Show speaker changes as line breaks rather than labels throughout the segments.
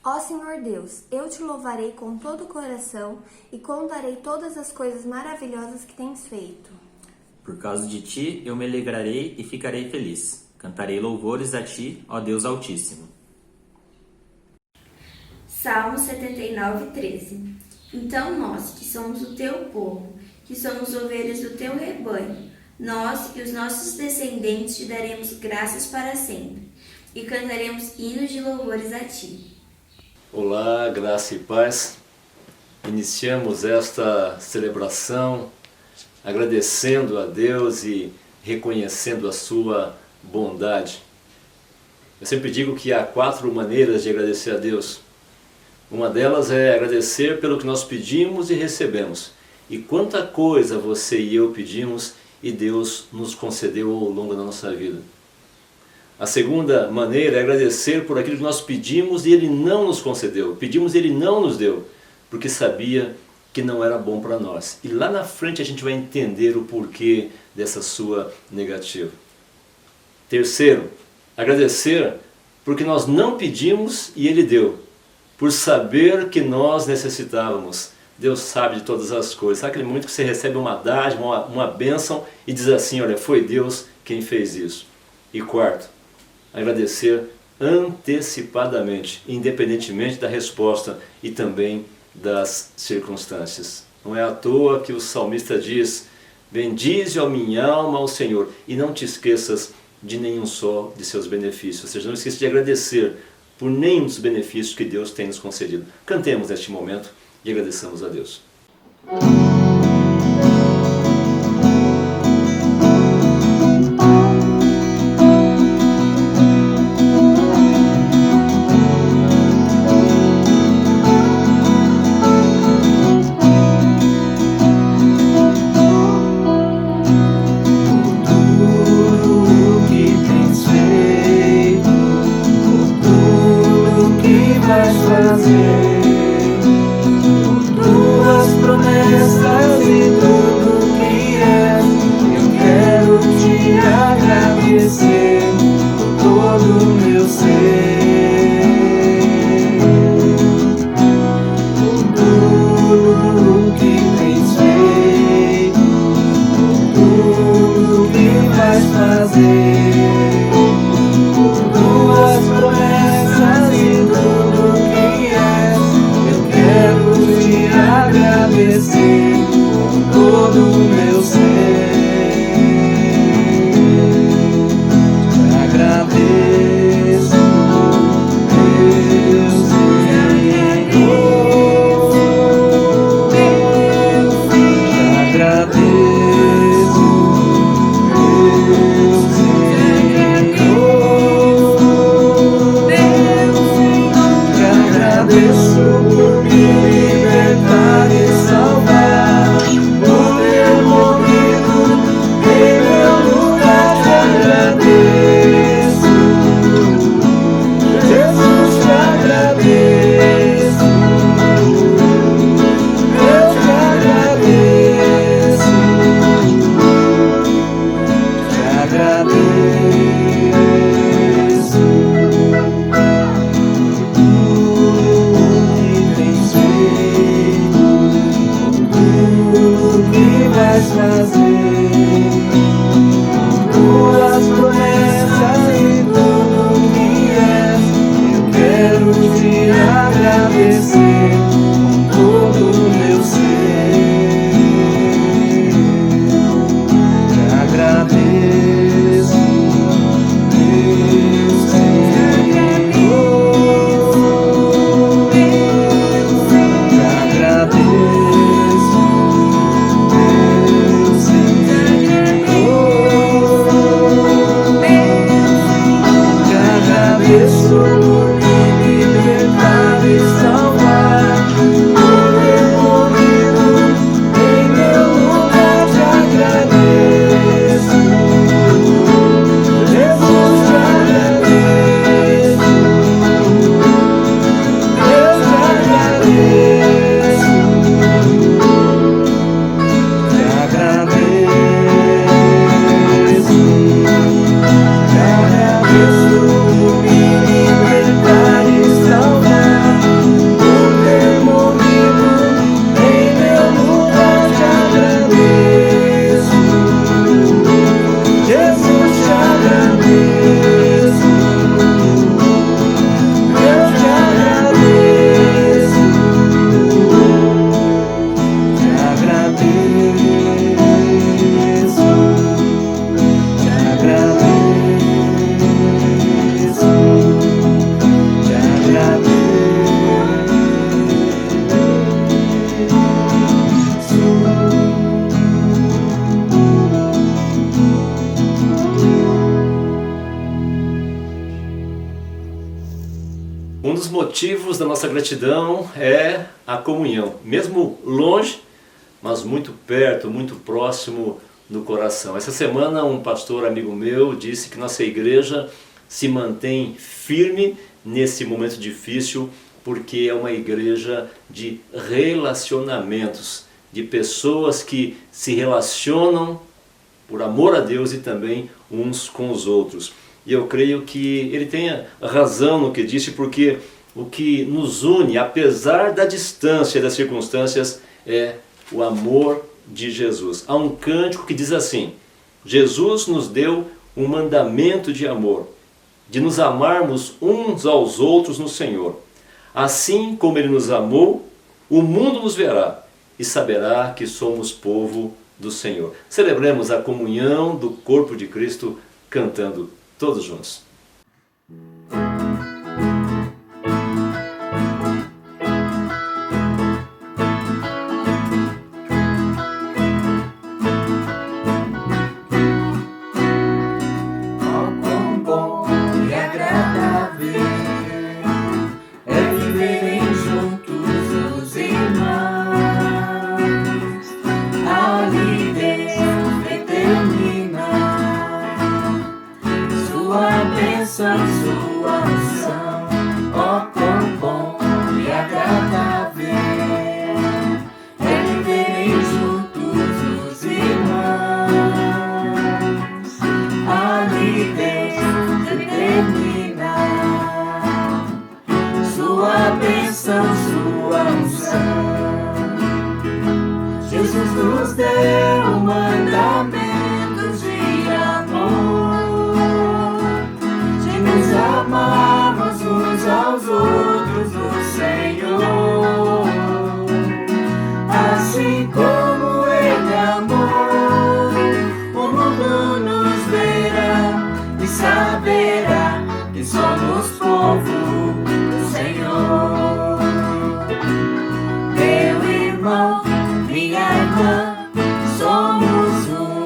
Ó Senhor Deus, eu te louvarei com todo o coração e contarei todas as coisas maravilhosas que tens feito.
Por causa de ti eu me alegrarei e ficarei feliz. Cantarei louvores a ti, ó Deus Altíssimo.
Salmo 79, 13. Então nós, que somos o teu povo, que somos ovelhas do teu rebanho, nós e os nossos descendentes te daremos graças para sempre e cantaremos hinos de louvores a ti.
Olá, graça e paz. Iniciamos esta celebração agradecendo a Deus e reconhecendo a sua bondade. Eu sempre digo que há 4 maneiras de agradecer a Deus. Uma delas é agradecer pelo que nós pedimos e recebemos. E quanta coisa você e eu pedimos e Deus nos concedeu ao longo da nossa vida. A segunda maneira é agradecer por aquilo que nós pedimos e Ele não nos concedeu. Pedimos e Ele não nos deu, porque sabia que não era bom para nós. E lá na frente a gente vai entender o porquê dessa sua negativa. Terceiro, agradecer porque nós não pedimos e Ele deu, por saber que nós necessitávamos. Deus sabe de todas as coisas. Sabe aquele momento que você recebe uma dádiva, uma bênção e diz assim, olha, foi Deus quem fez isso. E quarto, agradecer antecipadamente, independentemente da resposta e também das circunstâncias. Não é à toa que o salmista diz, bendize, ó minha alma, ao Senhor, e não te esqueças de nenhum só de seus benefícios. Ou seja, não esqueça de agradecer por nenhum dos benefícios que Deus tem nos concedido. Cantemos neste momento e agradeçamos a Deus. dos motivos da nossa gratidão é a comunhão, mesmo longe, mas muito perto, muito próximo no coração. Essa semana um pastor amigo meu disse que nossa igreja se mantém firme nesse momento difícil porque é uma igreja de relacionamentos, de pessoas que se relacionam por amor a Deus e também uns com os outros. E eu creio que ele tenha razão no que disse, porque o que nos une, apesar da distância e das circunstâncias, é o amor de Jesus. Há um cântico que diz assim: Jesus nos deu um mandamento de amor, de nos amarmos uns aos outros no Senhor. Assim como Ele nos amou, o mundo nos verá e saberá que somos povo do Senhor. Celebremos a comunhão do corpo de Cristo cantando todos juntos.
Jesus nos deu um mandamento de amor, de nos amarmos uns aos outros no Senhor. Assim como Ele amou, o mundo nos verá e saberá que somos povo do Senhor. Meu irmão, minha irmã, somos um,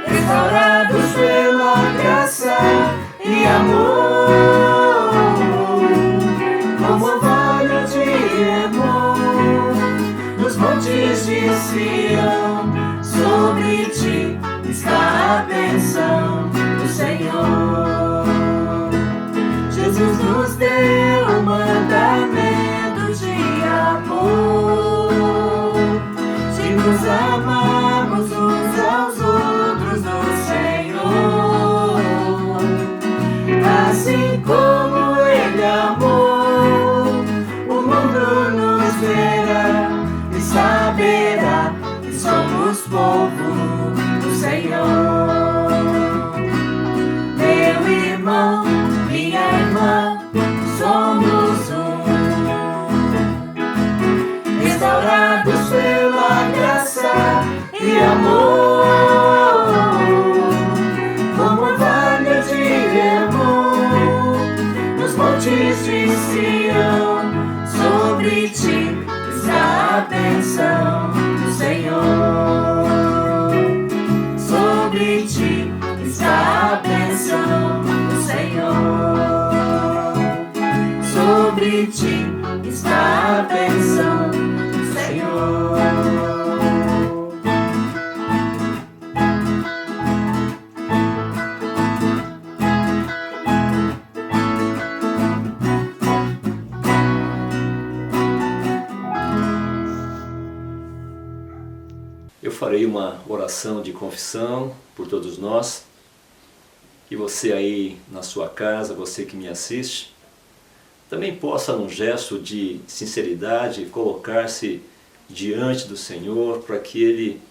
restaurados pela graça e amor, como orvalho de Hermon, nos montes de Sião. Sobre ti está a bênção do Senhor. Jesus nos deu um mandamento de amor, de nos amarmos uns aos outros no Senhor. Assim como Ele amou, o mundo nos verá e saberá que somos povo do Senhor. Meu irmão, minha irmã, somos um, restaurados pela graça e amor, como orvalho de Hermon, nos montes de Sião. Sobre ti está a bênção do Senhor. Sobre ti está a bênção do Senhor. Sobre ti está a bênção do Senhor.
Eu farei uma oração de confissão por todos nós. Que você aí na sua casa, você que me assiste, também possa, num gesto de sinceridade, colocar-se diante do Senhor para que Ele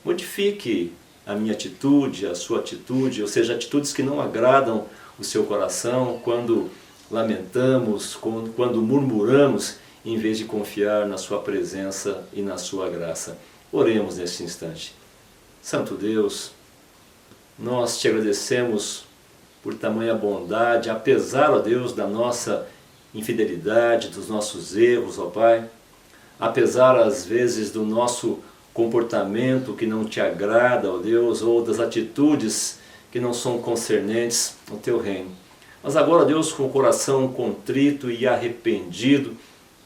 modifique a minha atitude, a sua atitude, ou seja, atitudes que não agradam o seu coração quando lamentamos, quando murmuramos, em vez de confiar na sua presença e na sua graça. Oremos neste instante. Santo Deus, nós te agradecemos por tamanha bondade, apesar, ó Deus, da nossa infidelidade, dos nossos erros, ó Pai, apesar às vezes do nosso comportamento que não te agrada, ó Deus, ou das atitudes que não são concernentes ao teu reino. Mas agora, Deus, com o coração contrito e arrependido,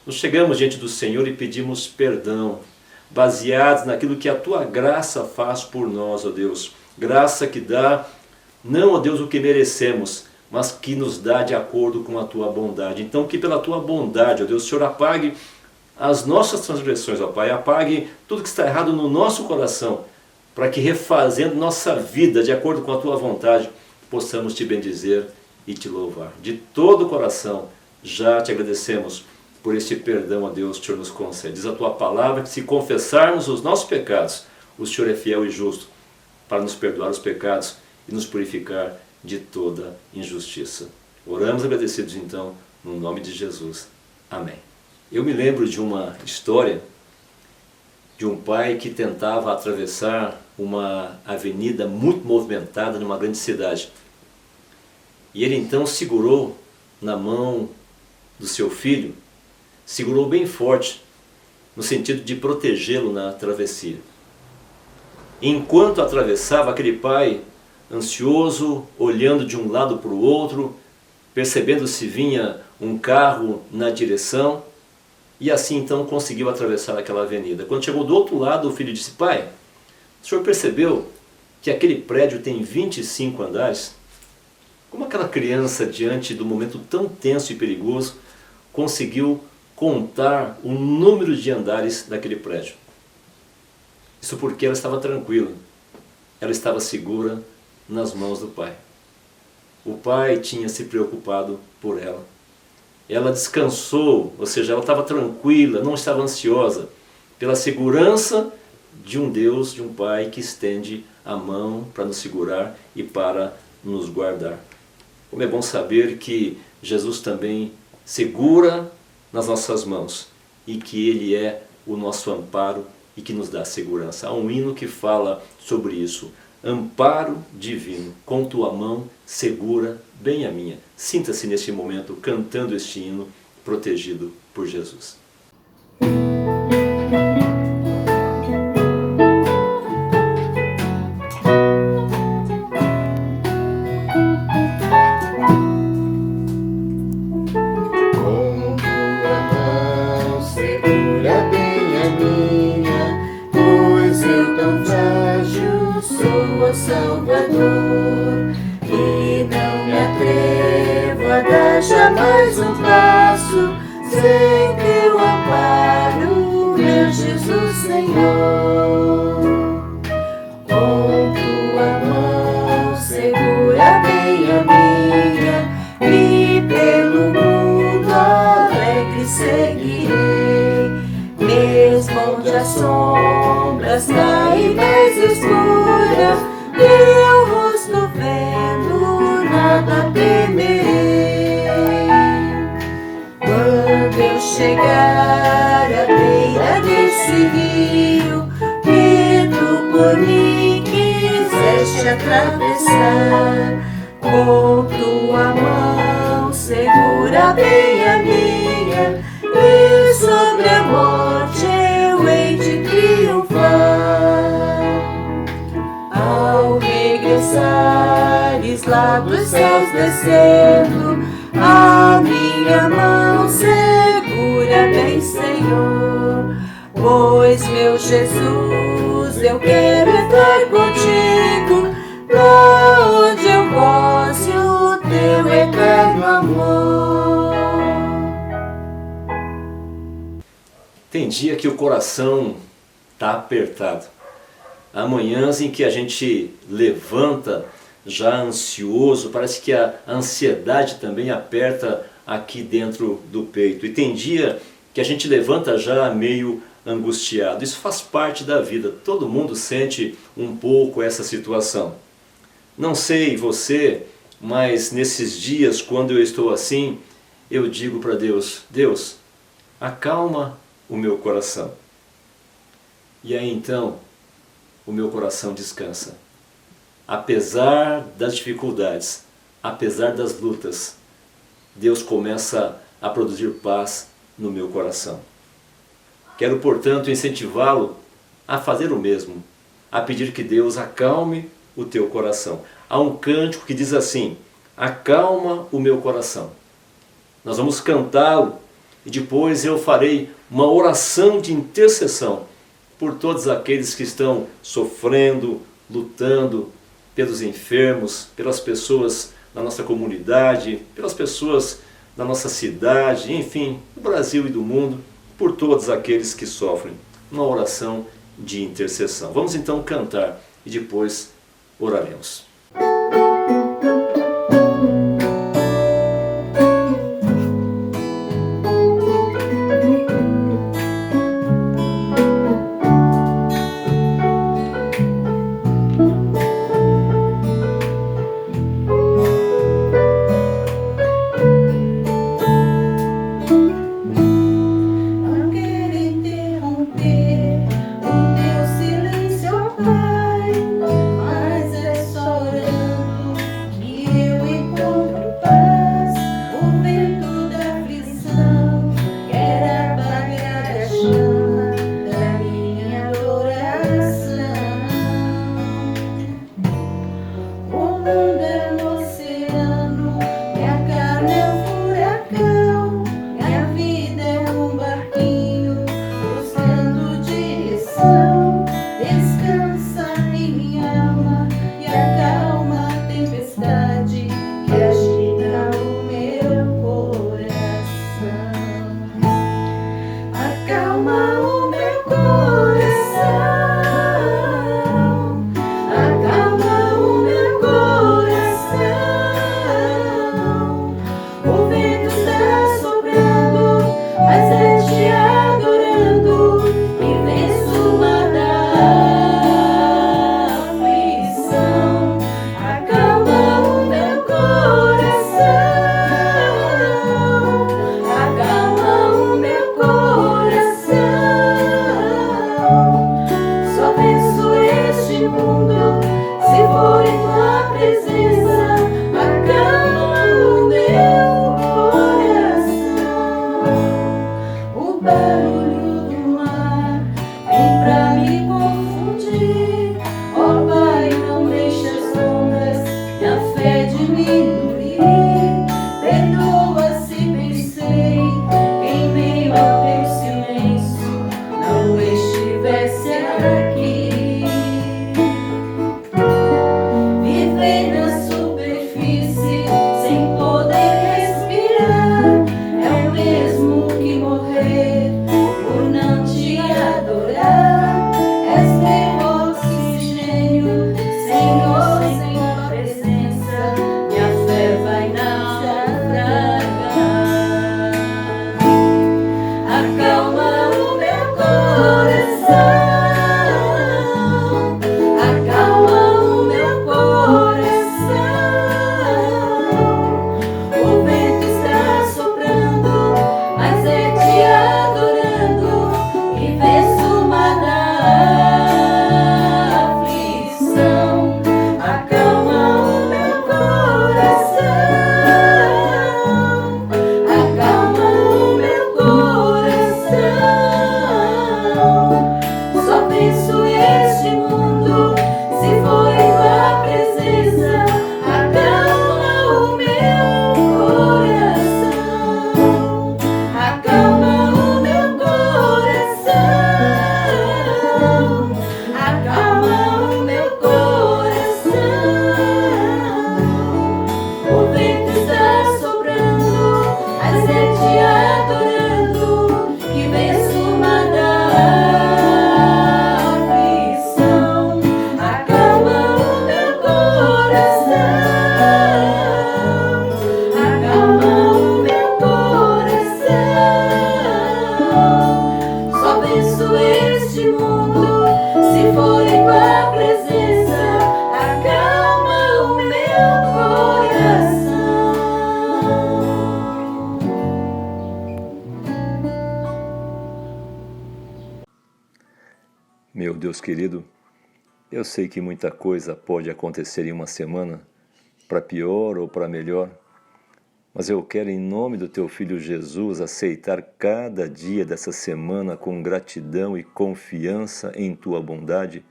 nos chegamos diante do Senhor e pedimos perdão, baseados naquilo que a Tua graça faz por nós, ó Deus. Graça que dá, não, ó Deus, o que merecemos, mas que nos dá de acordo com a Tua bondade. Então, que pela Tua bondade, ó Deus, o Senhor apague as nossas transgressões, ó Pai, apague tudo que está errado no nosso coração, para que, refazendo nossa vida de acordo com a Tua vontade, possamos Te bendizer e Te louvar. De todo o coração, já Te agradecemos por este perdão, ó Deus, que o Senhor nos concede. Diz a Tua palavra que, se confessarmos os nossos pecados, o Senhor é fiel e justo para nos perdoar os pecados e nos purificar de toda injustiça. Oramos agradecidos, então, no nome de Jesus. Amém. Eu me lembro de uma história de um pai que tentava atravessar uma avenida muito movimentada numa grande cidade. E ele então segurou na mão do seu filho, segurou bem forte, no sentido de protegê-lo na travessia. Enquanto atravessava, aquele pai, ansioso, olhando de um lado para o outro, percebendo se vinha um carro na direção, e assim então conseguiu atravessar aquela avenida. Quando chegou do outro lado, o filho disse: pai, o senhor percebeu que aquele prédio tem 25 andares? Como aquela criança, diante do momento tão tenso e perigoso, conseguiu contar o número de andares daquele prédio? Isso porque ela estava tranquila, ela estava segura nas mãos do pai. O pai tinha se preocupado por ela. Ela descansou, ou seja, ela estava tranquila, não estava ansiosa, pela segurança de um Deus, de um Pai que estende a mão para nos segurar e para nos guardar. Como é bom saber que Jesus também segura nas nossas mãos e que Ele é o nosso amparo e que nos dá segurança. Há um hino que fala sobre isso. Amparo divino, com tua mão segura bem a minha. Sinta-se neste momento cantando este hino, protegido por Jesus.
Com tua mão segura bem a minha, pois eu tão frágil sou, ó Salvador, e não me atrevo a dar jamais um passo sem teu amparo, meu Jesus Senhor. Com tua mão segura bem a minha, e pelo mundo alegre seguirei, mesmo onde as sombras caem mais escuras, teu rosto vendo, nada temerei. Quando eu chegar à beira desse rio, que tu por mim quiseste atravessar, com tua mão segura bem a minha, e sobre a morte eu hei de triunfar. Ao regressares lá dos céus descendo, a minha mão segura bem, Senhor, pois, meu Jesus, eu quero estar contigo, pra onde eu goze o teu eterno amor.
Tem dia que o coração está apertado. Há manhãs em que a gente levanta já ansioso, parece que a ansiedade também aperta aqui dentro do peito. E tem dia que a gente levanta já meio angustiado. Isso faz parte da vida, todo mundo sente um pouco essa situação. Não sei você, mas nesses dias, quando eu estou assim, eu digo para Deus: Deus, acalma o meu coração. E aí então, o meu coração descansa. Apesar das dificuldades, apesar das lutas, Deus começa a produzir paz no meu coração. Quero, portanto, incentivá-lo a fazer o mesmo, a pedir que Deus acalme o teu coração. Há um cântico que diz assim: acalma o meu coração. Nós vamos cantá-lo e depois eu farei uma oração de intercessão por todos aqueles que estão sofrendo, lutando, pelos enfermos, pelas pessoas da nossa comunidade, pelas pessoas da nossa cidade, enfim, do Brasil e do mundo, por todos aqueles que sofrem. Uma oração de intercessão. Vamos então cantar e depois oraremos.
Meu Deus querido, eu sei que muita coisa pode acontecer em uma semana, para pior ou para melhor, mas eu quero, em nome do Teu Filho Jesus, aceitar cada dia dessa semana com gratidão e confiança em Tua bondade,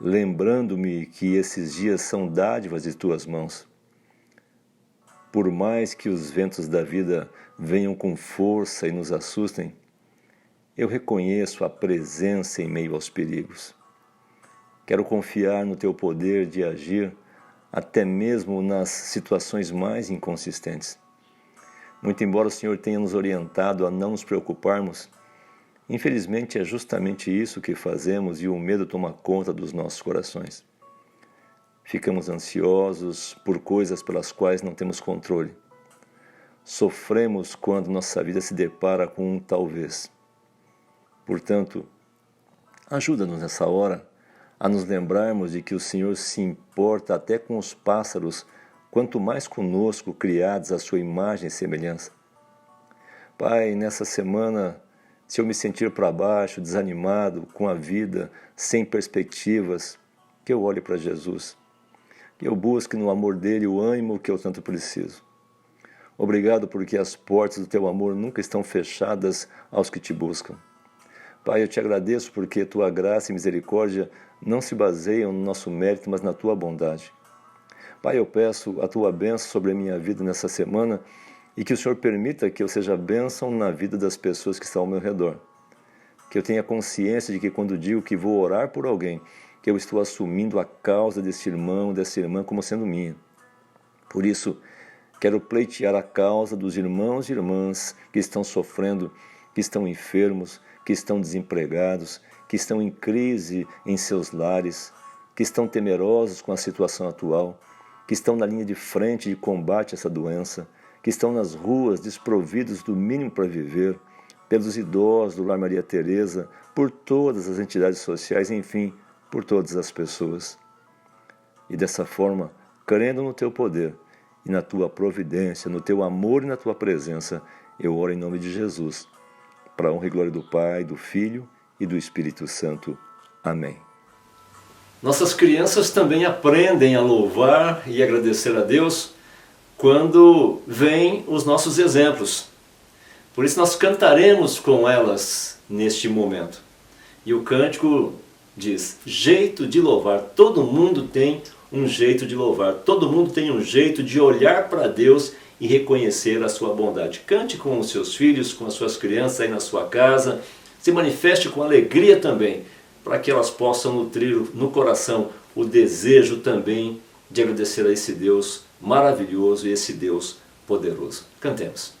lembrando-me que esses dias são dádivas de Tuas mãos. por mais que os ventos da vida venham com força e nos assustem, eu reconheço a presença em meio aos perigos. Quero confiar no teu poder de agir até mesmo nas situações mais inconsistentes. Muito embora o Senhor tenha nos orientado a não nos preocuparmos, infelizmente é justamente isso que fazemos e o medo toma conta dos nossos corações. Ficamos ansiosos por coisas pelas quais não temos controle. Sofremos quando nossa vida se depara com um talvez. Portanto, ajuda-nos nessa hora a nos lembrarmos de que o Senhor se importa até com os pássaros, quanto mais conosco, criados à sua imagem e semelhança. Pai, nessa semana, se eu me sentir para baixo, desanimado, com a vida, sem perspectivas, que eu olhe para Jesus, que eu busque no amor dele o ânimo que eu tanto preciso. Obrigado porque as portas do teu amor nunca estão fechadas aos que te buscam. Pai, eu te agradeço porque tua graça e misericórdia não se baseiam no nosso mérito, mas na tua bondade. Pai, eu peço a tua bênção sobre a minha vida nessa semana e que o Senhor permita que eu seja bênção na vida das pessoas que estão ao meu redor. Que eu tenha consciência de que quando digo que vou orar por alguém, que eu estou assumindo a causa desse irmão, dessa irmã como sendo minha. Por isso, quero pleitear a causa dos irmãos e irmãs que estão sofrendo, que estão enfermos, que estão desempregados, que estão em crise em seus lares, que estão temerosos com a situação atual, que estão na linha de frente de combate a essa doença, que estão nas ruas desprovidos do mínimo para viver, pelos idosos do Lar Maria Teresa, por todas as entidades sociais, enfim, por todas as pessoas. E dessa forma, crendo no teu poder e na tua providência, no teu amor e na tua presença, eu oro em nome de Jesus, para a honra e glória do Pai, do Filho e do Espírito Santo. Amém.
Nossas crianças também aprendem a louvar e agradecer a Deus quando veem os nossos exemplos. Por isso nós cantaremos com elas neste momento. E o cântico diz: jeito de louvar. Todo mundo tem um jeito de louvar. Todo mundo tem um jeito de olhar para Deus e reconhecer a sua bondade. Cante com os seus filhos, com as suas crianças aí na sua casa. Se manifeste com alegria também, para que elas possam nutrir no coração o desejo também de agradecer a esse Deus maravilhoso e esse Deus poderoso. Cantemos.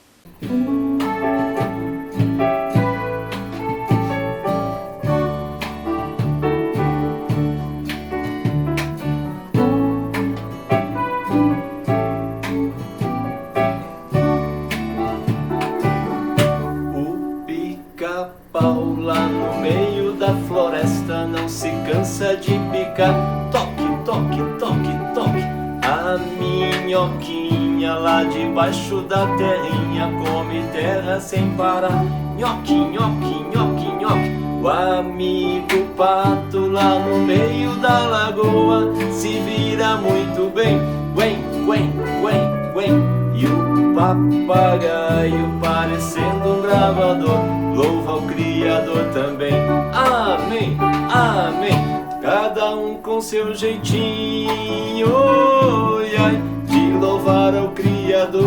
Pica-pau lá no meio da floresta não se cansa de picar. Toque, toque, toque, toque. A minhoquinha lá debaixo da terrinha come terra sem parar. Nhoque, nhoque, nhoque, nhoque. O amigo pato lá no meio da lagoa se vira muito bem. Quen, quen, quen, quen. E o papagaio parecendo um gravador louva o Criador também. Amém, amém. Cada um com seu jeitinho, oi, ai, de louvar ao Criador.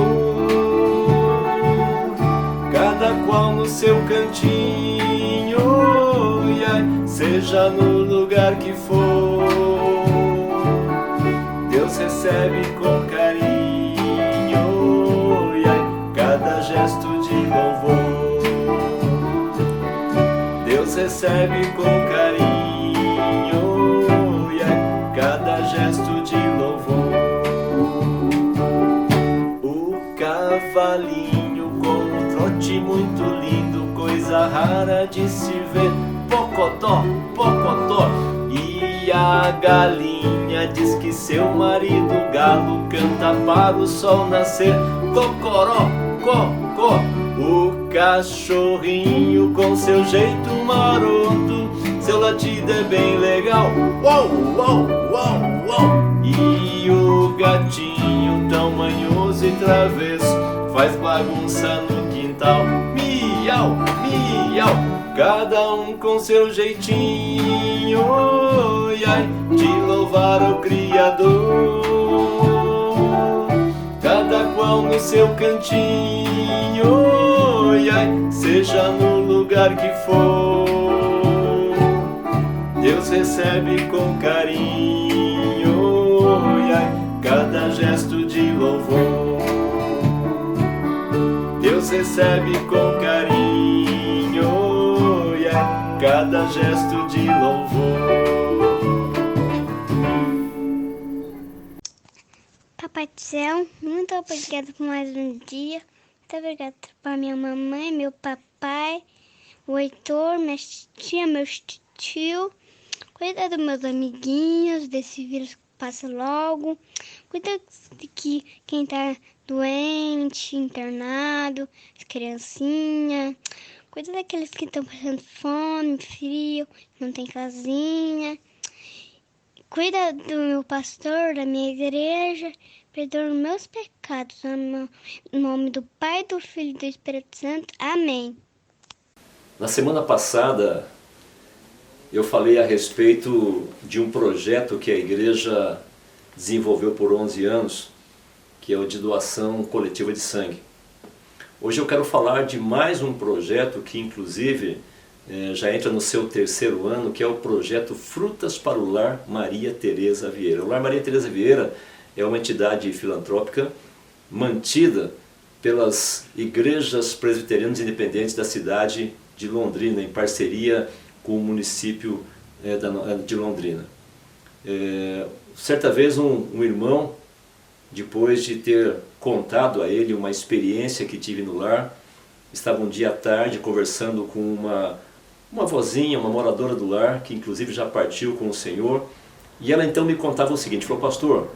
Cada qual no seu cantinho, oi, ai, seja no lugar que for. Deus recebe com carinho, oi, ai, cada gesto de louvor. Deus recebe com carinho, cada gesto de louvor. O cavalinho com um trote muito lindo, coisa rara de se ver. Pocotó, pocotó. E a galinha diz que seu marido galo canta para o sol nascer. Cocoró, cocó. O cachorrinho com seu jeito maroto, seu latido é bem legal. Uou, uou, uou, uou. E o gatinho tão manhoso e travesso faz bagunça no quintal. Miau, miau. Cada um com seu jeitinho, oi, ai, de louvar ao Criador. Cada qual no seu cantinho, ai, ai, seja no lugar que for, Deus recebe com carinho, ai, ai, cada gesto de louvor. Deus recebe com carinho, ai, ai, cada gesto de louvor.
Papai do céu, muito obrigado por mais um dia. Muito obrigado para minha mamãe, meu papai, o Heitor, minha tia, meus tio. Cuida dos meus amiguinhos, desse vírus que passa logo. Cuida de que quem tá doente, internado, as criancinhas. Cuida daqueles que estão passando fome, frio, não tem casinha. Cuida do meu pastor, da minha igreja, perdoa os meus pecados. Em nome do Pai, do Filho e do Espírito Santo. Amém.
Na semana passada, eu falei a respeito de um projeto que a igreja desenvolveu por 11 anos, que é o de doação coletiva de sangue. Hoje eu quero falar de mais um projeto que, inclusive, já entra no seu 3º ano, que é o projeto Frutas para o Lar Maria Tereza Vieira. O Lar Maria Tereza Vieira é uma entidade filantrópica mantida pelas igrejas presbiterianas independentes da cidade de Londrina, em parceria com o município de Londrina. Certa vez um irmão, depois de ter contado a ele uma experiência que tive no lar, estava um dia à tarde conversando com uma vozinha, uma moradora do lar, que inclusive já partiu com o Senhor, e ela então me contava o seguinte, falou: pastor,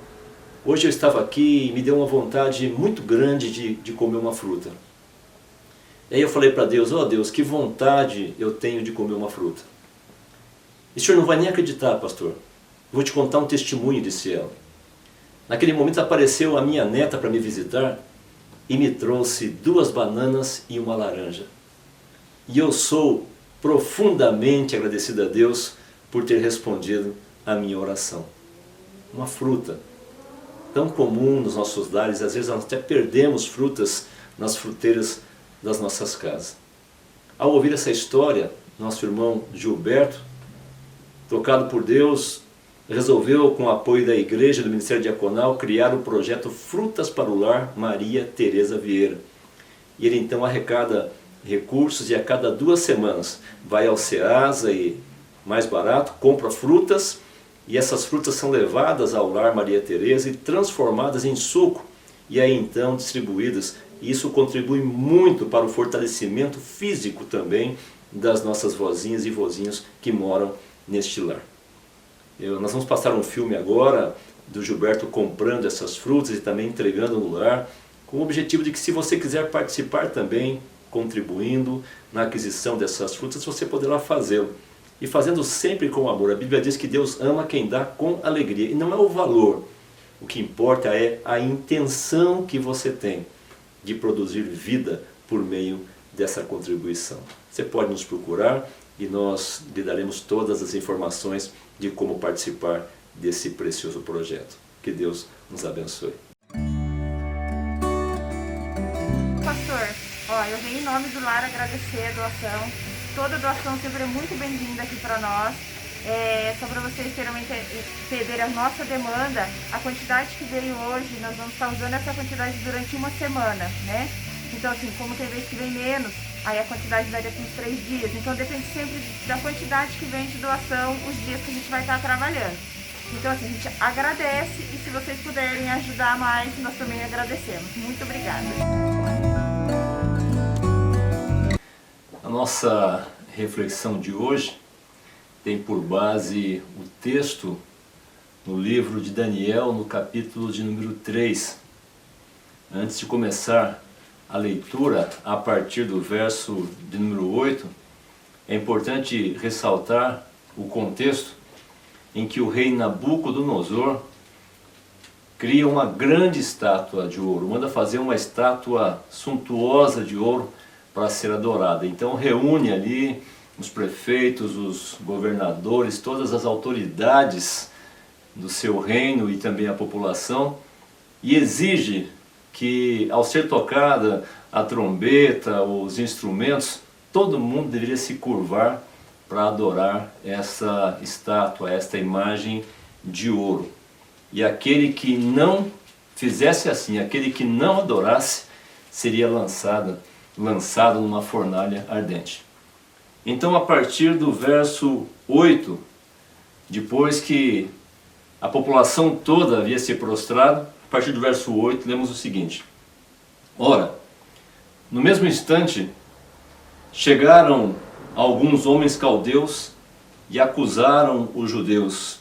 hoje eu estava aqui e me deu uma vontade muito grande de comer uma fruta. E aí eu falei para Deus: ó Deus, que vontade eu tenho de comer uma fruta. E o senhor não vai nem acreditar, pastor, vou te contar um testemunho, disse ela. Naquele momento apareceu a minha neta para me visitar e me trouxe 2 bananas e uma laranja. E eu sou profundamente agradecido a Deus por ter respondido a minha oração. Uma fruta tão comum nos nossos lares, às vezes nós até perdemos frutas nas fruteiras das nossas casas. Ao ouvir essa história, nosso irmão Gilberto, tocado por Deus, resolveu, com o apoio da igreja do Ministério Diaconal, criar o projeto Frutas para o Lar Maria Tereza Vieira. E ele então arrecada recursos e a cada 2 semanas vai ao Ceasa e, mais barato, compra frutas, e essas frutas são levadas ao Lar Maria Tereza e transformadas em suco e aí então distribuídas. E isso contribui muito para o fortalecimento físico também das nossas vozinhas e vozinhos que moram neste lar. Nós vamos passar um filme agora do Gilberto comprando essas frutas e também entregando no lar, com o objetivo de que, se você quiser participar também, contribuindo na aquisição dessas frutas, você poderá fazê-lo. E fazendo sempre com amor. A Bíblia diz que Deus ama quem dá com alegria. E não é o valor. O que importa é a intenção que você tem de produzir vida por meio dessa contribuição. Você pode nos procurar e nós lhe daremos todas as informações de como participar desse precioso projeto. Que Deus nos abençoe.
Pastor, eu venho em nome do lar agradecer a doação. Toda doação sempre é muito bem-vinda aqui para nós. Só para vocês entenderem a nossa demanda, a quantidade que veio hoje, nós vamos estar usando essa quantidade durante uma semana, né? Então, assim, como tem vezes que vem menos, aí a quantidade daria para uns 3 dias. Então, depende sempre da quantidade que vem de doação, os dias que a gente vai estar trabalhando. Então, assim, a gente agradece e se vocês puderem ajudar mais, nós também agradecemos. Muito obrigada.
A nossa reflexão de hoje tem por base o texto no livro de Daniel, no capítulo de número 3. Antes de começar a leitura, a partir do verso de número 8, é importante ressaltar o contexto em que o rei Nabucodonosor cria uma grande estátua de ouro, manda fazer uma estátua suntuosa de ouro para ser adorada. Então reúne ali os prefeitos, os governadores, todas as autoridades do seu reino e também a população, e exige que ao ser tocada a trombeta, os instrumentos, todo mundo deveria se curvar para adorar essa estátua, esta imagem de ouro. E aquele que não fizesse assim, aquele que não adorasse, seria lançado numa fornalha ardente. Então, a partir do verso 8, depois que a população toda havia se prostrado, a partir do verso 8, lemos o seguinte: Ora, no mesmo instante, chegaram alguns homens caldeus e acusaram os judeus.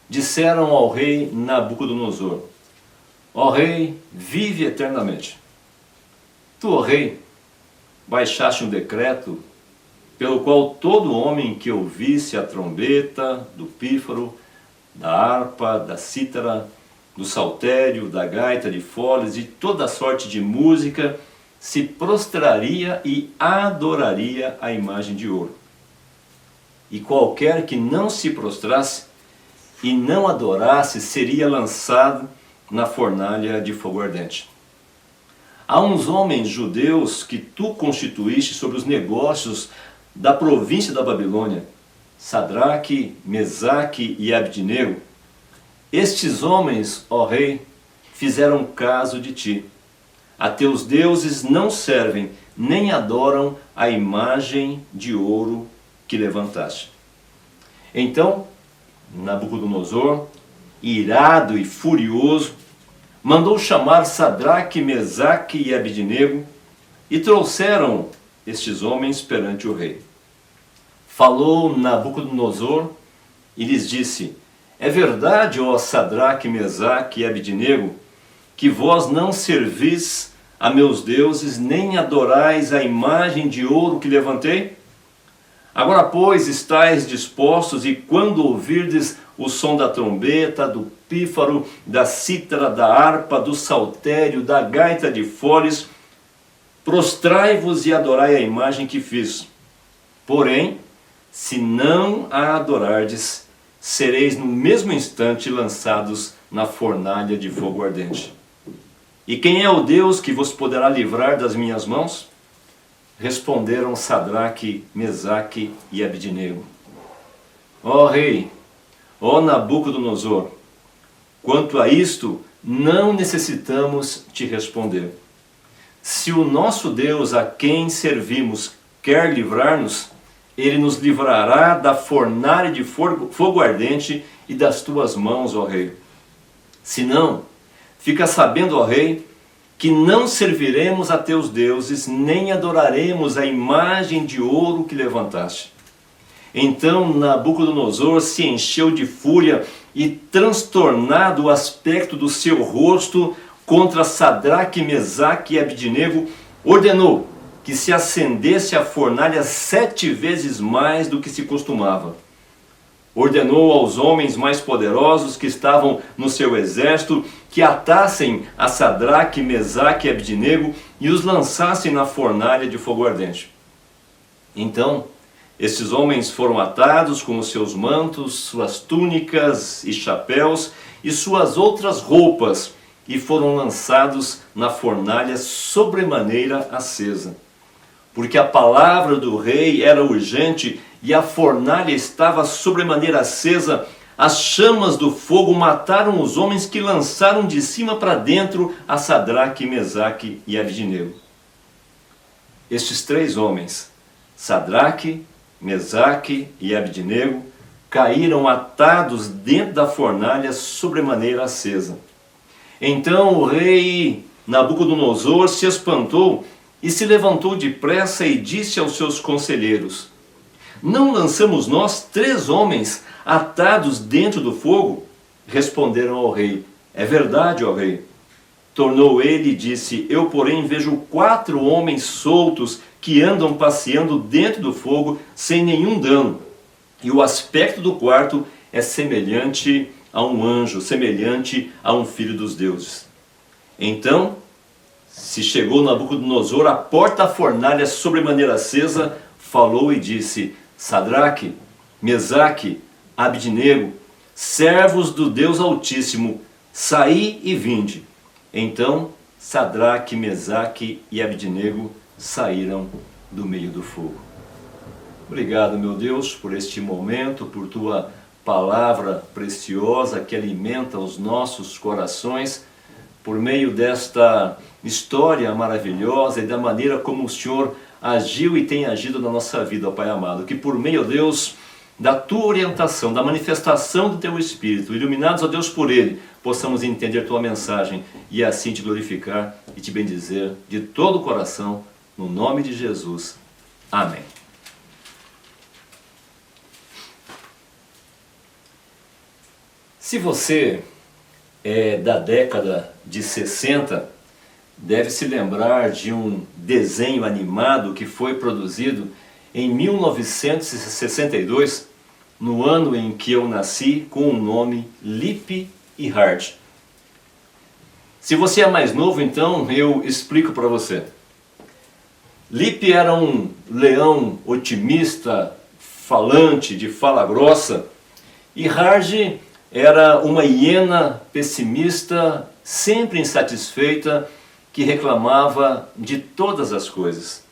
Disseram ao rei Nabucodonosor: Ó rei, vive eternamente. Tu, ó rei, baixaste um decreto pelo qual todo homem que ouvisse a trombeta, do pífaro, da harpa, da cítara, do saltério, da gaita de foles e toda sorte de música se prostraria e adoraria a imagem de ouro. E qualquer que não se prostrasse e não adorasse seria lançado na fornalha de fogo ardente. Há uns homens judeus que tu constituíste sobre os negócios da província da Babilônia, Sadraque, Mesaque e Abdenego. Estes homens, ó rei, fizeram caso de ti. A teus deuses não servem, nem adoram a imagem de ouro que levantaste. Então, Nabucodonosor, irado e furioso, mandou chamar Sadraque, Mesaque e Abdenego e trouxeram estes homens perante o rei. Falou Nabucodonosor e lhes disse: É verdade, ó Sadraque, Mesaque e Abdenego, que vós não servis a meus deuses, nem adorais a imagem de ouro que levantei? Agora, pois, estáis dispostos, e quando ouvirdes o som da trombeta, do pífaro, da cítara, da harpa, do saltério, da gaita de foles, prostrai-vos e adorai a imagem que fiz. Porém, se não a adorardes, sereis no mesmo instante lançados na fornalha de fogo ardente. E quem é o Deus que vos poderá livrar das minhas mãos? Responderam Sadraque, Mesaque e Abdenego: Ó rei, ó Nabucodonosor, quanto a isto, não necessitamos te responder. Se o nosso Deus a quem servimos quer livrar-nos, ele nos livrará da fornalha de fogo ardente e das tuas mãos, ó rei. Se não, fica sabendo, ó rei, que não serviremos a teus deuses, nem adoraremos a imagem de ouro que levantaste. Então Nabucodonosor se encheu de fúria e, transtornado o aspecto do seu rosto contra Sadraque, Mesaque e Abdenego, ordenou que se acendesse a fornalha 7 vezes mais do que se costumava. Ordenou aos homens mais poderosos que estavam no seu exército que atassem a Sadraque, Mesaque e Abdenego e os lançassem na fornalha de fogo ardente. Então, estes homens foram atados com os seus mantos, suas túnicas e chapéus e suas outras roupas, e foram lançados na fornalha sobremaneira acesa. Porque a palavra do rei era urgente e a fornalha estava sobremaneira acesa, as chamas do fogo mataram os homens que lançaram de cima para dentro a Sadraque, Mesaque e Abdenego. Estes 3 homens, Sadraque, Mesaque e Abdenego, caíram atados dentro da fornalha sobremaneira acesa. Então o rei Nabucodonosor se espantou e se levantou depressa e disse aos seus conselheiros: Não lançamos nós 3 homens atados dentro do fogo? Responderam ao rei: É verdade, ó rei. Tornou ele e disse: Eu, porém, vejo 4 homens soltos que andam passeando dentro do fogo sem nenhum dano. E o aspecto do quarto é semelhante a um anjo, semelhante a um filho dos deuses. Então se chegou Nabucodonosor à porta da fornalha sobremaneira acesa, falou e disse: Sadraque, Mesaque, Abdenego, servos do Deus Altíssimo, saí e vinde. Então Sadraque, Mesaque e Abdenego saíram do meio do fogo. Obrigado, meu Deus, por este momento, por tua palavra preciosa que alimenta os nossos corações, por meio desta história maravilhosa e da maneira como o Senhor agiu e tem agido na nossa vida, ó Pai amado. Que por meio, ó Deus, da tua orientação, da manifestação do teu Espírito, iluminados, ó Deus, por ele, possamos entender tua mensagem e assim te glorificar e te bendizer de todo o coração, no nome de Jesus. Amém. Se você é da década de 60, deve se lembrar de um desenho animado que foi produzido em 1962, no ano em que eu nasci, com o nome Lip e Hard. Se você é mais novo, então eu explico para você. Lip era um leão otimista, falante, de fala grossa, e Hard era uma hiena pessimista, sempre insatisfeita, que reclamava de todas as coisas.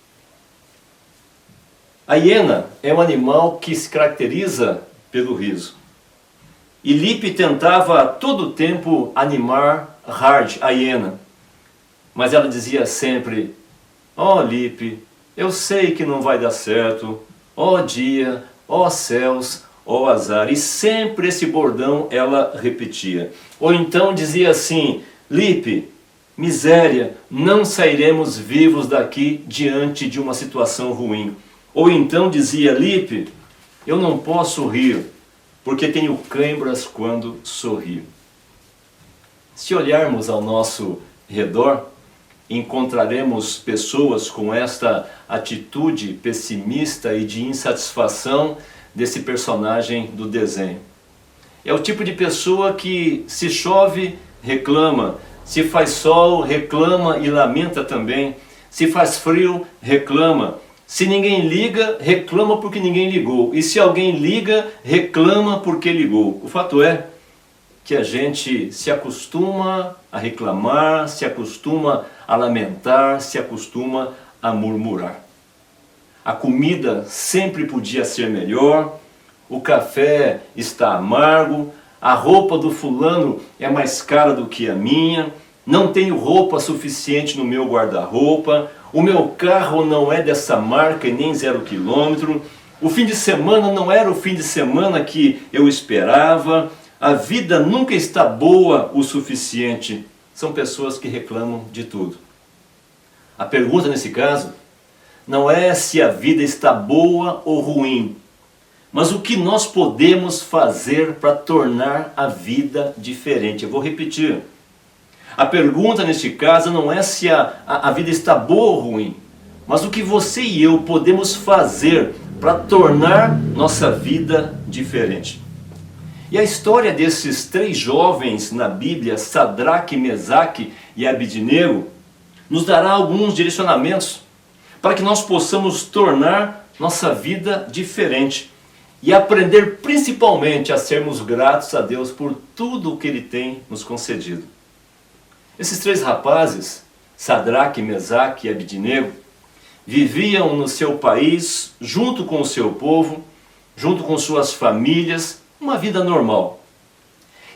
A hiena é um animal que se caracteriza pelo riso. E Lip tentava a todo tempo animar Hard, a hiena. Mas ela dizia sempre: "Ó Lip, eu sei que não vai dar certo. Ó dia, ó céus, ó azar." E sempre esse bordão ela repetia. Ou então dizia assim: "Lip, miséria, não sairemos vivos daqui diante de uma situação ruim." Ou então dizia: "Lip, eu não posso rir, porque tenho câimbras quando sorrio." Se olharmos ao nosso redor, encontraremos pessoas com esta atitude pessimista e de insatisfação desse personagem do desenho. É o tipo de pessoa que, se chove, reclama, se faz sol, reclama e lamenta também, se faz frio, reclama, se ninguém liga, reclama porque ninguém ligou, e se alguém liga, reclama porque ligou. O fato é que a gente se acostuma a reclamar, se acostuma a lamentar, se acostuma a murmurar. A comida sempre podia ser melhor, o café está amargo, a roupa do fulano é mais cara do que a minha, não tenho roupa suficiente no meu guarda-roupa, o meu carro não é dessa marca e nem 0 km, o fim de semana não era o fim de semana que eu esperava, a vida nunca está boa o suficiente. São pessoas que reclamam de tudo. A pergunta nesse caso não é se a vida está boa ou ruim, mas o que nós podemos fazer para tornar a vida diferente. Eu vou repetir. A pergunta neste caso não é se a vida está boa ou ruim, mas o que você e eu podemos fazer para tornar nossa vida diferente. E a história desses 3 jovens na Bíblia, Sadraque, Mesaque e Abdenego, nos dará alguns direcionamentos para que nós possamos tornar nossa vida diferente e aprender principalmente a sermos gratos a Deus por tudo o que Ele tem nos concedido. Esses 3 rapazes, Sadraque, Mesaque e Abdenego, viviam no seu país, junto com o seu povo, junto com suas famílias, uma vida normal.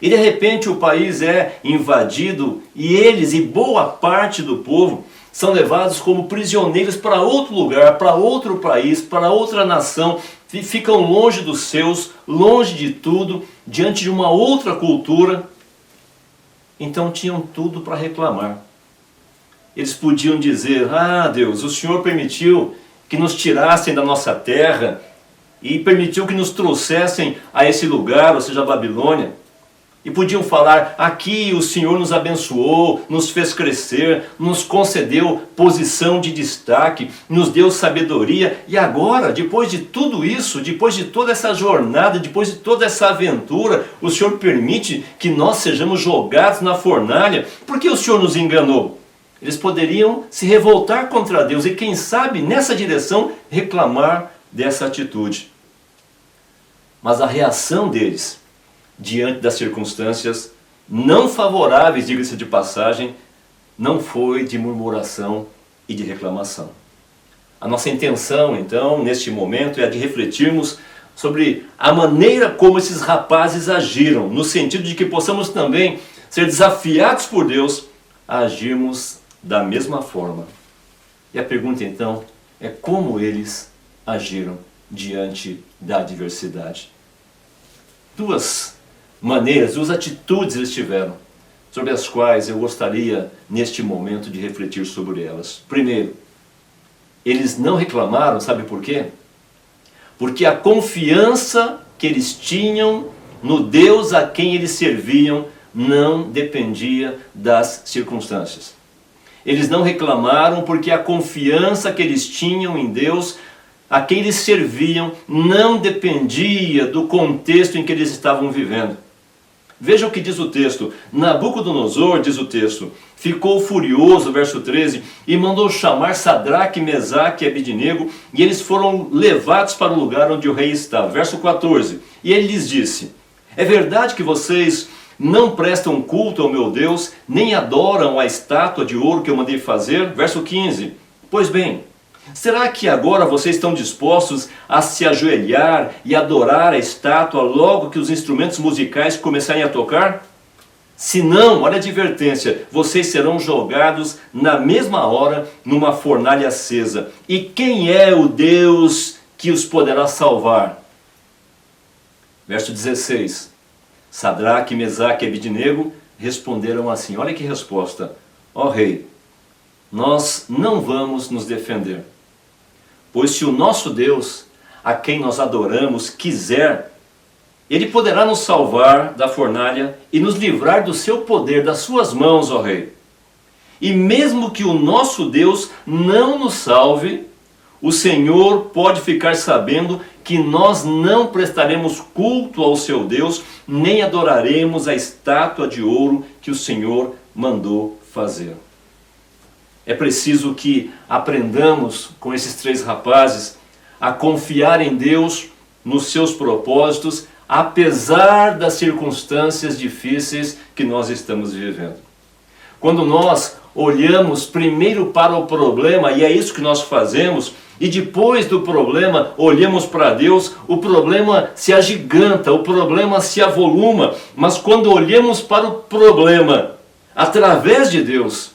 E de repente o país é invadido e eles e boa parte do povo são levados como prisioneiros para outro lugar, para outro país, para outra nação, ficam longe dos seus, longe de tudo, diante de uma outra cultura. Então tinham tudo para reclamar. Eles podiam dizer: "Ah, Deus, o Senhor permitiu que nos tirassem da nossa terra e permitiu que nos trouxessem a esse lugar, ou seja, a Babilônia." E podiam falar: "Aqui o Senhor nos abençoou, nos fez crescer, nos concedeu posição de destaque, nos deu sabedoria. E agora, depois de tudo isso, depois de toda essa jornada, depois de toda essa aventura, o Senhor permite que nós sejamos jogados na fornalha. Por que o Senhor nos enganou?" Eles poderiam se revoltar contra Deus e, quem sabe, nessa direção, reclamar dessa atitude. Mas a reação deles, diante das circunstâncias não favoráveis, diga-se de passagem, não foi de murmuração e de reclamação. A nossa intenção, então, neste momento, é a de refletirmos sobre a maneira como esses rapazes agiram, no sentido de que possamos também ser desafiados por Deus a agirmos da mesma forma. E a pergunta, então, é como eles agiram diante da adversidade. Duas maneiras, duas atitudes eles tiveram, sobre as quais eu gostaria, neste momento, de refletir sobre elas. Primeiro, eles não reclamaram, sabe por quê? Porque a confiança que eles tinham no Deus a quem eles serviam não dependia das circunstâncias. Eles não reclamaram porque a confiança que eles tinham em Deus a quem eles serviam não dependia do contexto em que eles estavam vivendo. Veja o que diz o texto. Nabucodonosor, diz o texto, ficou furioso, verso 13, e mandou chamar Sadraque, Mesaque e Abednego, e eles foram levados para o lugar onde o rei estava. Verso 14, e ele lhes disse: é verdade que vocês não prestam culto ao meu Deus, nem adoram a estátua de ouro que eu mandei fazer? Verso 15, pois bem, será que agora vocês estão dispostos a se ajoelhar e adorar a estátua logo que os instrumentos musicais começarem a tocar? Se não, olha a advertência, vocês serão jogados na mesma hora numa fornalha acesa. E quem é o Deus que os poderá salvar? Verso 16, Sadraque, Mesaque e Abednego responderam assim, olha que resposta, ó rei, nós não vamos nos defender. Pois se o nosso Deus, a quem nós adoramos, quiser, Ele poderá nos salvar da fornalha e nos livrar do seu poder, das suas mãos, ó rei. E mesmo que o nosso Deus não nos salve, o Senhor pode ficar sabendo que nós não prestaremos culto ao seu Deus, nem adoraremos a estátua de ouro que o Senhor mandou fazer. É preciso que aprendamos com esses três rapazes a confiar em Deus, nos seus propósitos, apesar das circunstâncias difíceis que nós estamos vivendo. Quando nós olhamos primeiro para o problema, e é isso que nós fazemos, e depois do problema olhamos para Deus, o problema se agiganta, o problema se avoluma, mas quando olhamos para o problema através de Deus,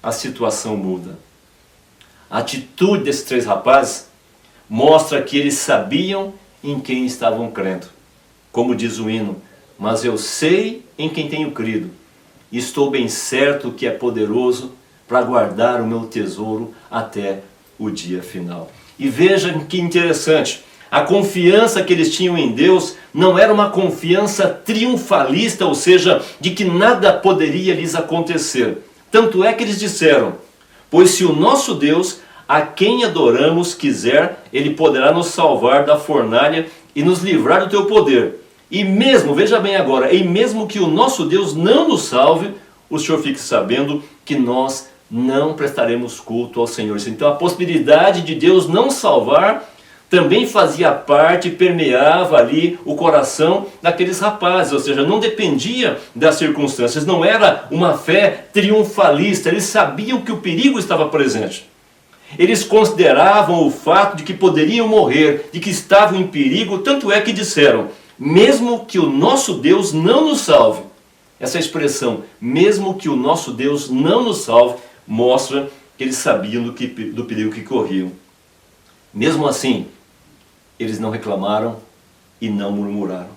a situação muda. A atitude desses três rapazes mostra que eles sabiam em quem estavam crendo. Como diz o hino, mas eu sei em quem tenho crido, e estou bem certo que é poderoso para guardar o meu tesouro até o dia final. E veja que interessante, a confiança que eles tinham em Deus não era uma confiança triunfalista, ou seja, de que nada poderia lhes acontecer. Tanto é que eles disseram, pois se o nosso Deus, a quem adoramos, quiser, Ele poderá nos salvar da fornalha e nos livrar do teu poder. E mesmo, veja bem agora, e mesmo que o nosso Deus não nos salve, o Senhor fique sabendo que nós não prestaremos culto ao Senhor. Então a possibilidade de Deus não salvar também fazia parte, permeava ali o coração daqueles rapazes, ou seja, não dependia das circunstâncias, não era uma fé triunfalista, eles sabiam que o perigo estava presente. Eles consideravam o fato de que poderiam morrer, de que estavam em perigo, tanto é que disseram, mesmo que o nosso Deus não nos salve. Essa expressão, mesmo que o nosso Deus não nos salve, mostra que eles sabiam do perigo que corriam. Mesmo assim, eles não reclamaram e não murmuraram.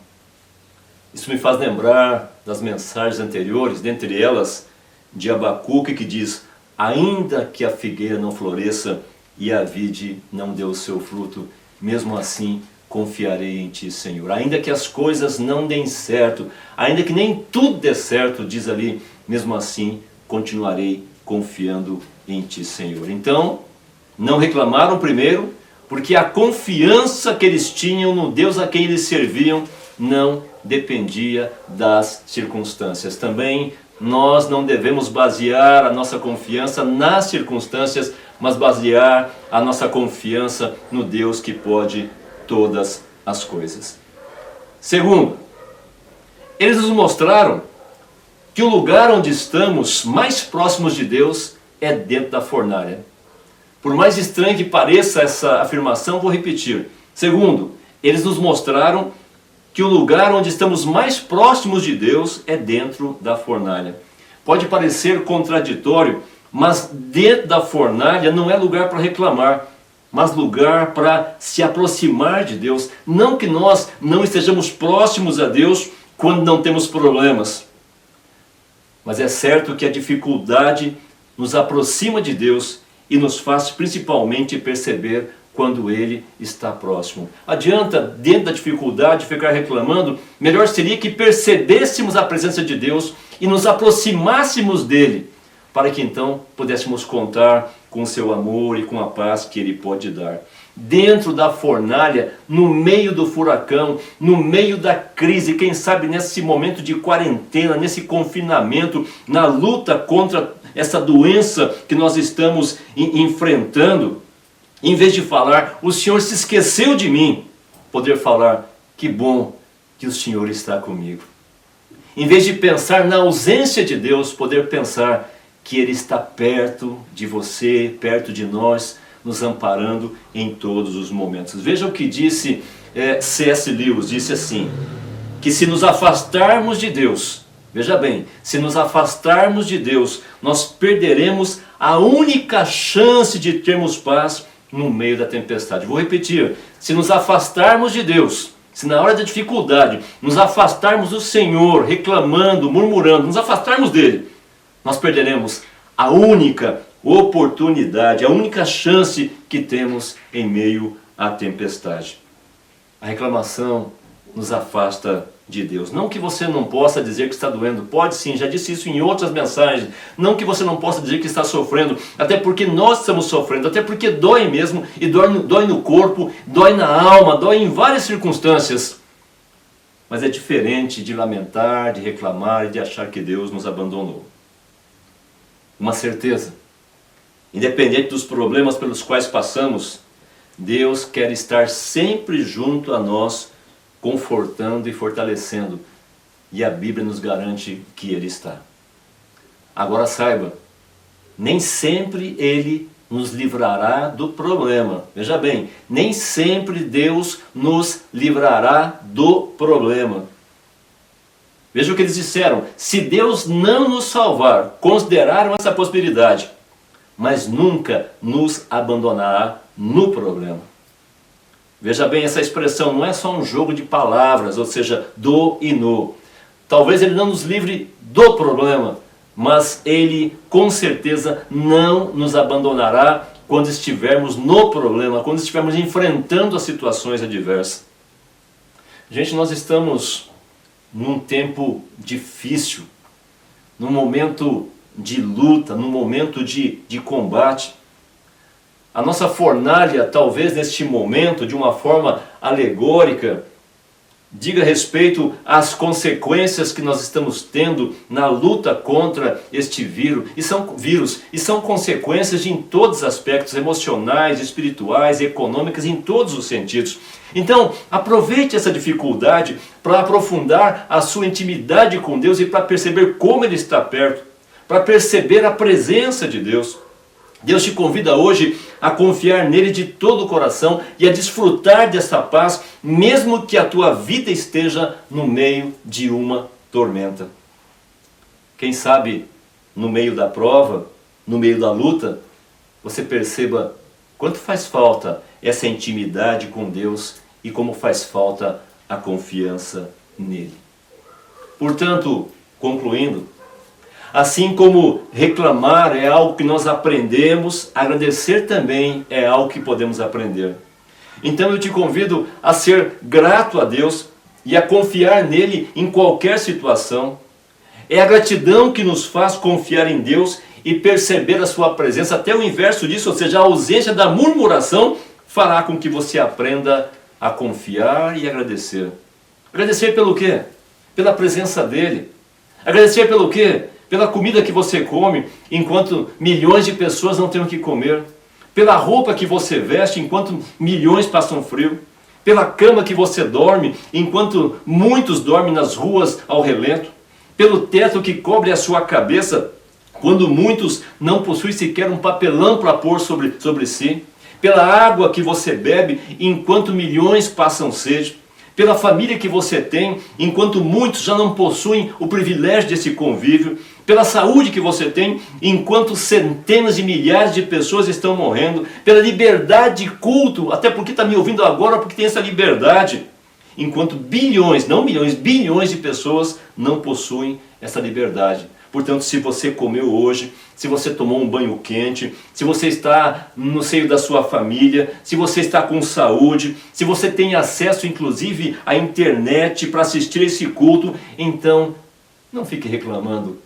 Isso me faz lembrar das mensagens anteriores, dentre elas de Abacuque, que diz, ainda que a figueira não floresça e a vide não dê o seu fruto, mesmo assim confiarei em ti, Senhor. Ainda que as coisas não deem certo, ainda que nem tudo dê certo, diz ali, mesmo assim continuarei confiando em ti, Senhor. Então, não reclamaram primeiro, porque a confiança que eles tinham no Deus a quem eles serviam não dependia das circunstâncias. Também nós não devemos basear a nossa confiança nas circunstâncias, mas basear a nossa confiança no Deus que pode todas as coisas. Segundo, eles nos mostraram que o lugar onde estamos mais próximos de Deus é dentro da fornalha. Por mais estranho que pareça essa afirmação, vou repetir. Segundo, eles nos mostraram que o lugar onde estamos mais próximos de Deus é dentro da fornalha. Pode parecer contraditório, mas dentro da fornalha não é lugar para reclamar, mas lugar para se aproximar de Deus. Não que nós não estejamos próximos a Deus quando não temos problemas, mas é certo que a dificuldade nos aproxima de Deus e nos faz principalmente perceber quando Ele está próximo. Adianta, dentro da dificuldade, ficar reclamando? Melhor seria que percebêssemos a presença de Deus e nos aproximássemos dEle, para que então pudéssemos contar com o seu amor e com a paz que Ele pode dar. Dentro da fornalha, no meio do furacão, no meio da crise, quem sabe nesse momento de quarentena, nesse confinamento, na luta contra essa doença que nós estamos enfrentando, em vez de falar, o Senhor se esqueceu de mim, poder falar, que bom que o Senhor está comigo. Em vez de pensar na ausência de Deus, poder pensar que Ele está perto de você, perto de nós, nos amparando em todos os momentos. Veja o que disse C.S. Lewis, disse assim, que se nos afastarmos de Deus, veja bem, se nos afastarmos de Deus, nós perderemos a única chance de termos paz no meio da tempestade. Vou repetir, se nos afastarmos de Deus, se na hora da dificuldade nos afastarmos do Senhor, reclamando, murmurando, nos afastarmos dEle, nós perderemos a única oportunidade, a única chance que temos em meio à tempestade. A reclamação nos afasta de Deus. Não que você não possa dizer que está doendo, pode sim, já disse isso em outras mensagens. Não que você não possa dizer que está sofrendo, até porque nós estamos sofrendo, até porque dói mesmo, e dói no corpo, dói na alma, dói em várias circunstâncias. Mas é diferente de lamentar, de reclamar e de achar que Deus nos abandonou. Uma certeza, independente dos problemas pelos quais passamos, Deus quer estar sempre junto a nós, confortando e fortalecendo. E a Bíblia nos garante que Ele está. Agora saiba, nem sempre Ele nos livrará do problema. Veja bem, nem sempre Deus nos livrará do problema. Veja o que eles disseram, se Deus não nos salvar, consideraram essa possibilidade, mas nunca nos abandonará no problema. Veja bem, essa expressão não é só um jogo de palavras, ou seja, do e no. Talvez Ele não nos livre do problema, mas Ele com certeza não nos abandonará quando estivermos no problema, quando estivermos enfrentando as situações adversas. Gente, nós estamos num tempo difícil, num momento de luta, num momento de combate. A nossa fornalha, talvez neste momento, de uma forma alegórica, diga respeito às consequências que nós estamos tendo na luta contra este vírus. E são consequências em todos os aspectos, emocionais, espirituais, econômicas, em todos os sentidos. Então, aproveite essa dificuldade para aprofundar a sua intimidade com Deus e para perceber como Ele está perto, para perceber a presença de Deus. Deus te convida hoje a confiar nele de todo o coração e a desfrutar dessa paz, mesmo que a tua vida esteja no meio de uma tormenta. Quem sabe, no meio da prova, no meio da luta, você perceba quanto faz falta essa intimidade com Deus e como faz falta a confiança nele. Portanto, concluindo, assim como reclamar é algo que nós aprendemos, agradecer também é algo que podemos aprender. Então eu te convido a ser grato a Deus e a confiar nele em qualquer situação. É a gratidão que nos faz confiar em Deus e perceber a sua presença. Até o inverso disso, ou seja, a ausência da murmuração, fará com que você aprenda a confiar e agradecer. Agradecer pelo quê? Pela presença dele. Agradecer pelo quê? Pela comida que você come, enquanto milhões de pessoas não têm o que comer. Pela roupa que você veste, enquanto milhões passam frio. Pela cama que você dorme, enquanto muitos dormem nas ruas ao relento. pelo teto que cobre a sua cabeça, quando muitos não possuem sequer um papelão para pôr sobre si, pela água que você bebe, enquanto milhões passam sede, pela família que você tem, enquanto muitos já não possuem o privilégio desse convívio, pela saúde que você tem, enquanto centenas de milhares de pessoas estão morrendo, pela liberdade de culto, até porque está me ouvindo agora porque tem essa liberdade, enquanto bilhões, não milhões, bilhões de pessoas não possuem essa liberdade. Portanto, se você comeu hoje, se você tomou um banho quente, se você está no seio da sua família, se você está com saúde, se você tem acesso inclusive à internet para assistir esse culto, então não fique reclamando,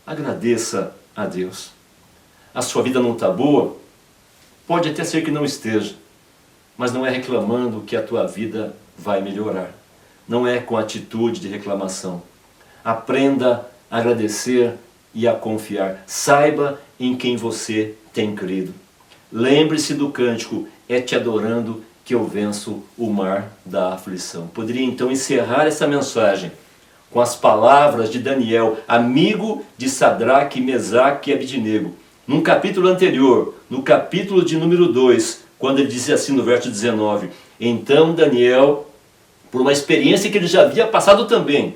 agradeça a Deus. A sua vida não está boa? Pode até ser que não esteja, mas não é reclamando que a tua vida vai melhorar. Não é com atitude de reclamação. Aprenda a agradecer e a confiar. Saiba em quem você tem crido. Lembre-se do cântico, é te adorando que eu venço o mar da aflição. Poderia então encerrar essa mensagem com as palavras de Daniel, amigo de Sadraque, Mesaque e Abednego. Num capítulo anterior, no capítulo de número 2, quando ele diz assim no verso 19, então Daniel, por uma experiência que ele já havia passado também,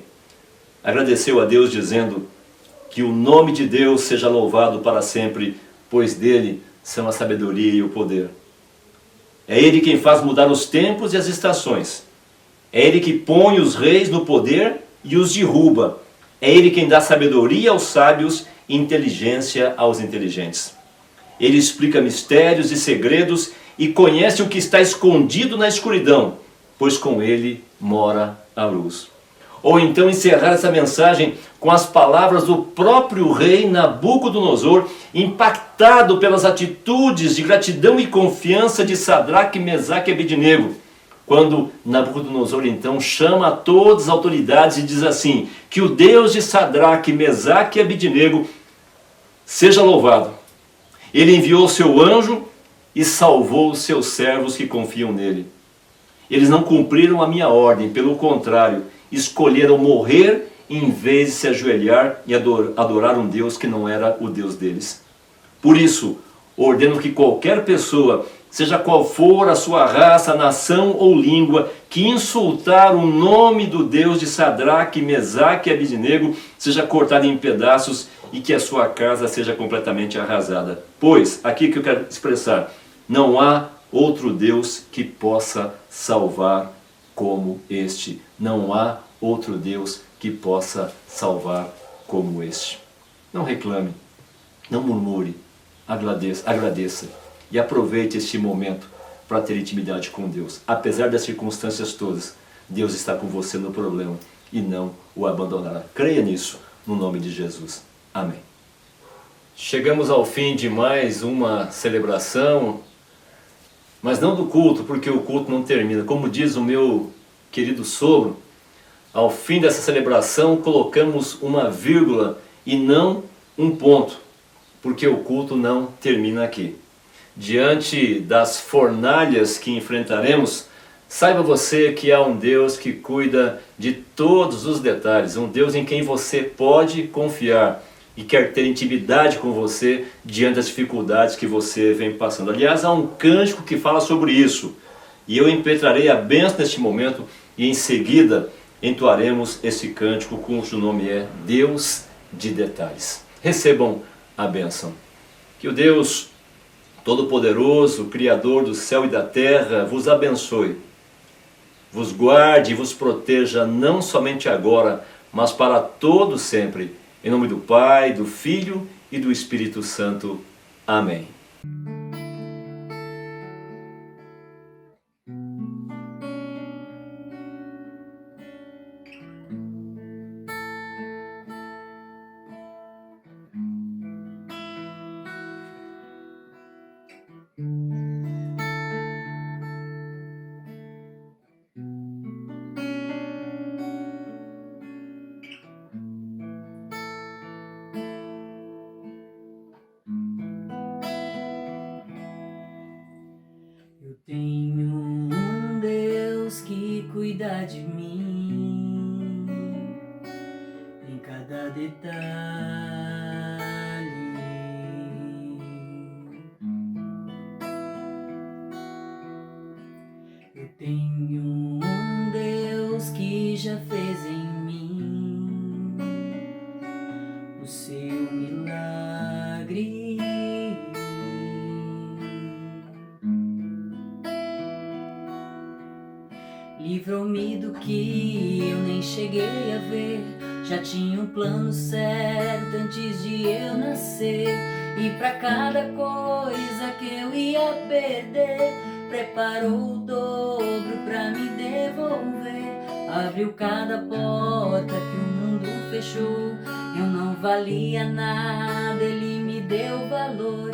agradeceu a Deus dizendo que o nome de Deus seja louvado para sempre, pois dele são a sabedoria e o poder. É ele quem faz mudar os tempos e as estações. É ele que põe os reis no poder e os derruba. É ele quem dá sabedoria aos sábios e inteligência aos inteligentes. Ele explica mistérios e segredos e conhece o que está escondido na escuridão, pois com ele mora a luz. Ou então encerrar essa mensagem com as palavras do próprio rei Nabucodonosor, impactado pelas atitudes de gratidão e confiança de Sadraque, Mesaque e Abednego. Quando Nabucodonosor então chama a todas as autoridades e diz assim, que o Deus de Sadraque, Mesaque e Abednego seja louvado. Ele enviou o seu anjo e salvou os seus servos que confiam nele. Eles não cumpriram a minha ordem, pelo contrário, escolheram morrer em vez de se ajoelhar e adorar um Deus que não era o Deus deles. Por isso, ordeno que qualquer pessoa, seja qual for a sua raça, nação ou língua, que insultar o nome do Deus de Sadraque, Mesaque e Abednego, seja cortado em pedaços e que a sua casa seja completamente arrasada. Pois, aqui que eu quero expressar, não há outro Deus que possa salvar como este. Não há outro Deus que possa salvar como este. Não reclame, não murmure, agradeça e aproveite este momento para ter intimidade com Deus. Apesar das circunstâncias todas, Deus está com você no problema e não o abandonará. Creia nisso, no nome de Jesus. Amém. Chegamos ao fim de mais uma celebração, mas não do culto, porque o culto não termina. Como diz o meu querido sogro, ao fim dessa celebração colocamos uma vírgula e não um ponto, porque o culto não termina aqui. Diante das fornalhas que enfrentaremos, saiba você que há um Deus que cuida de todos os detalhes, um Deus em quem você pode confiar e quer ter intimidade com você diante das dificuldades que você vem passando. Aliás, há um cântico que fala sobre isso, e eu impetrarei a bênção neste momento, e em seguida entoaremos esse cântico cujo nome é Deus de Detalhes. Recebam a bênção. Que o Deus Todo-Poderoso, Criador do céu e da terra, vos abençoe, vos guarde e vos proteja não somente agora, mas para todo sempre. Em nome do Pai, do Filho e do Espírito Santo. Amém.
Tenho um Deus que cuida de mim em cada Eu tenho um Deus que já fez em mim o seu milagre. Livrou-me do que eu nem cheguei a ver. Já tinha um plano certo antes de eu nascer. E pra cada coisa que eu ia perder, preparou o dobro pra me devolver. Abriu cada porta que o mundo fechou. Eu não valia nada, ele me deu valor.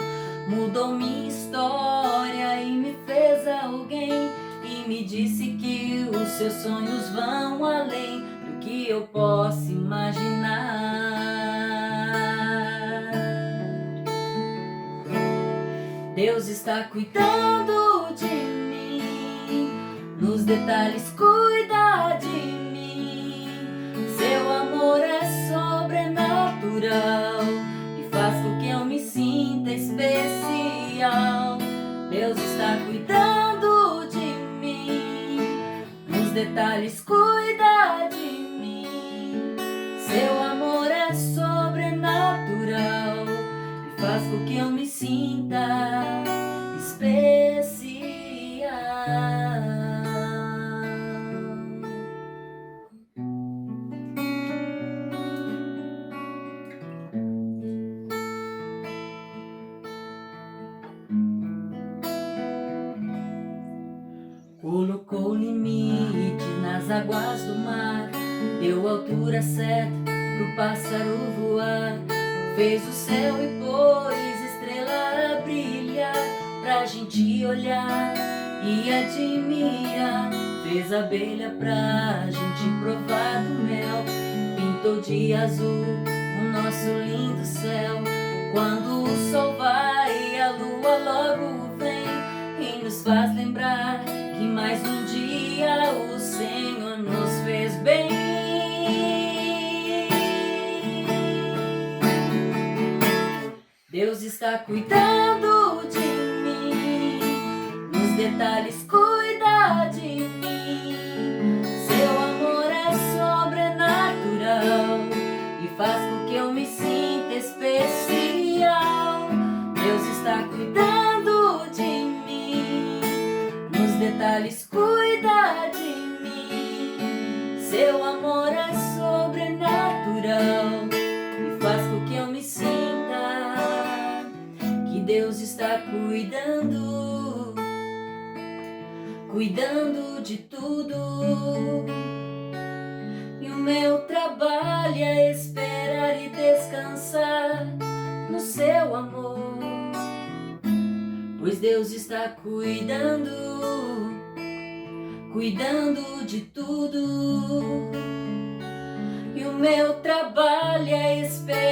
Mudou minha história e me fez alguém. E me disse que os seus sonhos vão além do que eu posso imaginar. Deus está cuidando de mim, nos detalhes cuida de mim. Seu amor é sobrenatural e faz com que eu me sinta especial. Deus está cuidando de mim, nos detalhes cuida de mim. Seu amor é sobrenatural e faz com que eu me sinta especial. Colocou limite nas águas do mar, deu altura certa pro pássaro voar. Fez o céu e pôs estrela a brilhar, pra gente olhar e admirar. Fez abelha pra gente provar do mel, pintou de azul o nosso lindo céu. Quando o sol vai, a lua logo vem e nos faz lembrar que mais um dia o Senhor nos fez bem. Deus está cuidando de mim, nos detalhes cuida de mim. Seu amor é sobrenatural e faz com que eu me sinta especial. Deus está cuidando de mim, nos detalhes cuida de mim. Seu amor é sobrenatural e faz com que eu me sinta que Deus está cuidando, cuidando de tudo. E o meu trabalho é esperar e descansar no seu amor, pois Deus está cuidando, cuidando de tudo. E o meu trabalho é esperar